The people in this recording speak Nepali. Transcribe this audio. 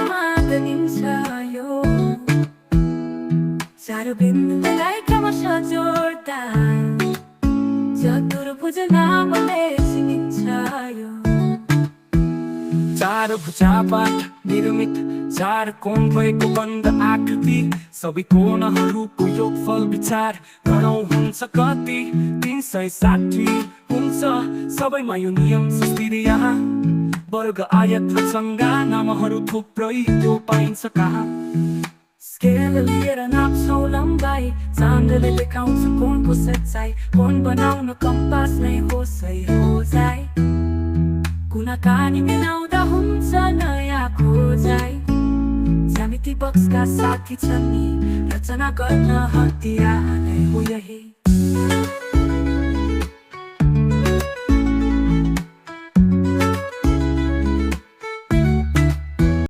वृत्तमा गनिन्छ यो चार बिन्दुलाई क्रमशः जोड्दा चतुर्भुज नामले चिनिन्छ यो चार भुजाबाट निर्मित चार कोण भएको बन्द आकृति सबै कोणहरूको योगफल विचार गरौँ हुन्छ कति 360 हुन्छ सबैमा यो नियम सुस्थिर यहाँ वर्ग आयत र सङ्घा नामहरू थुप्रै त्यो पाइन्छ कहाँ स्केल लिएर नाप्छौँ लम्बाइ चाँदले देखाउँछ कोणको सच्चाइ कोण बनाउन कम्पास नै हो सही हो जाई कुनाकानी मिलाउँदा हुन्छ नयाँ खोजाइ ज्यामिति बक्सका साथी छन् नि रचना गर्न हतियार नै हो यही